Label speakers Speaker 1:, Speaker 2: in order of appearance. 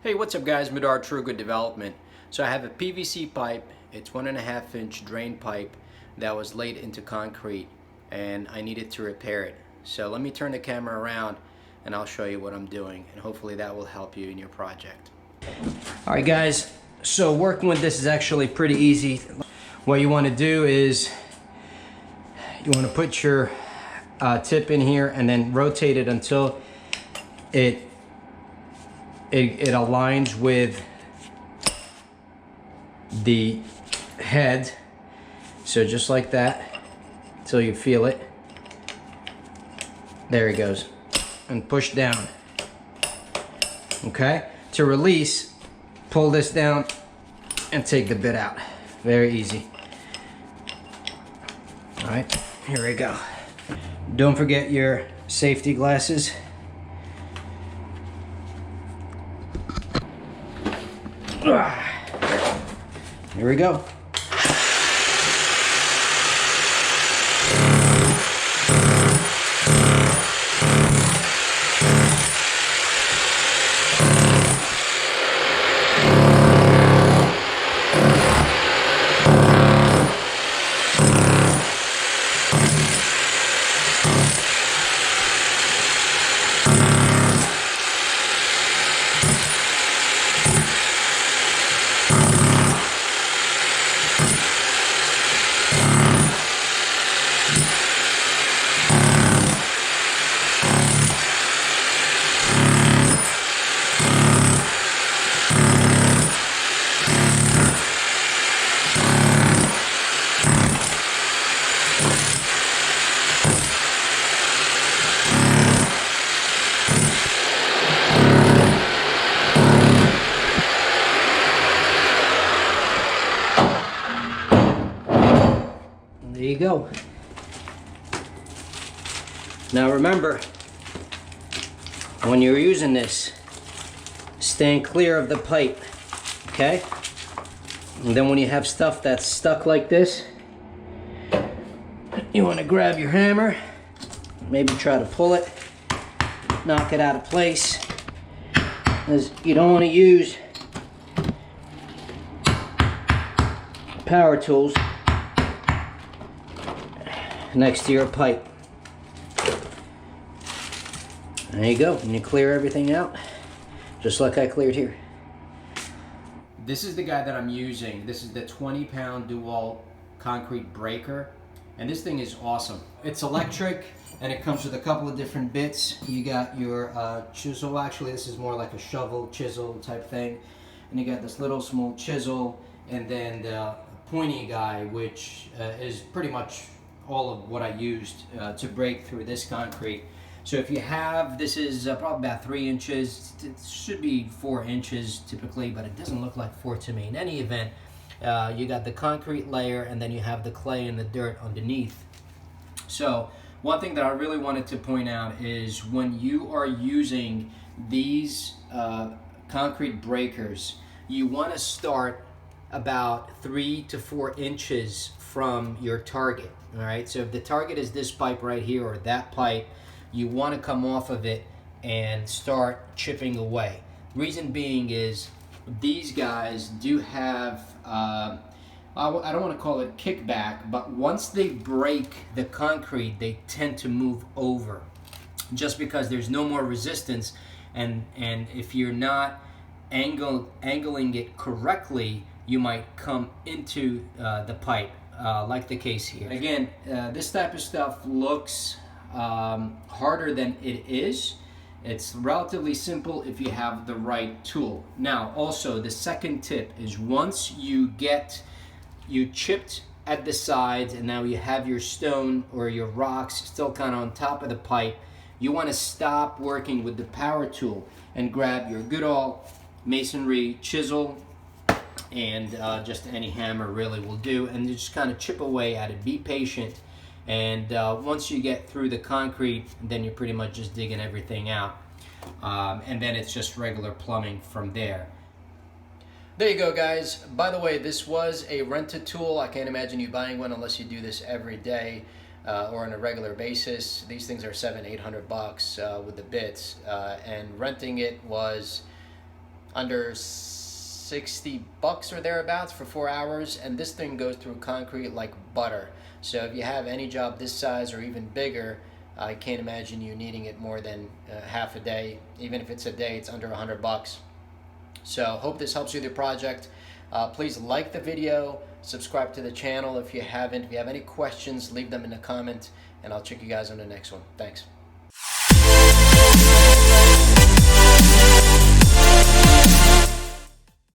Speaker 1: Hey, what's up guys, Midar True Good Development. So I have a PVC pipe, it's 1.5 inch drain pipe that was laid into concrete and I needed to repair it. So let me turn the camera around and I'll show you what I'm doing and hopefully that will help you in your project. Alright guys, so working with this is actually pretty easy. What you want to do is you want to put your tip in here and then rotate it until it aligns with the head. So just like that until you feel it. There it goes. And push down. Okay? To release, pull this down and take the bit out. Very easy. Alright, here we go. Don't forget your safety glasses. Here we go. There you go. Now remember, when you're using this, stand clear of the pipe, okay? And then when you have stuff that's stuck like this, you want to grab your hammer, maybe try to pull it, knock it out of place, because you don't want to use power tools next to your pipe. There you go, and you clear everything out just like I cleared here. This is the guy that I'm using. This is the 20-pound dual concrete breaker, and this thing is awesome. It's electric and it comes with a couple of different bits. You got your chisel. Actually, this is more like a shovel chisel type thing, and you got this little small chisel, and then the pointy guy, which is pretty much all of what I used to break through this concrete. So if you have, this is probably about 3 inches. It should be 4 inches typically, but it doesn't look like 4 to me. In any event, you got the concrete layer and then you have the clay and the dirt underneath. So one thing that I really wanted to point out is when you are using these concrete breakers, you want to start about 3 to 4 inches from your target. All right, so if the target is this pipe right here or that pipe, you want to come off of it and start chipping away. Reason being is these guys do have, I don't want to call it kickback, but once they break the concrete, they tend to move over just because there's no more resistance, and if you're not angling it correctly, you might come into the pipe. Like the case here. Again, this type of stuff looks harder than it is. It's relatively simple if you have the right tool. Now, also, the second tip is once you chipped at the sides and now you have your stone or your rocks still kind of on top of the pipe, you want to stop working with the power tool and grab your good old masonry chisel, and just any hammer really will do, and just kind of chip away at it. Be patient, and once you get through the concrete, then you're pretty much just digging everything out, and then it's just regular plumbing from there. There you go, guys. By the way, this was a rented tool. I can't imagine you buying one unless you do this every day or on a regular basis. These things are $700-800 with the bits, and renting it was under 60 bucks or thereabouts for 4 hours, and this thing goes through concrete like butter. So if you have any job this size or even bigger, I can't imagine you needing it more than half a day. Even if it's a day, it's under 100 bucks. So hope this helps you with your project. Please like the video, subscribe to the channel if you haven't. If you have any questions, leave them in the comment, and I'll check you guys on the next one. Thanks.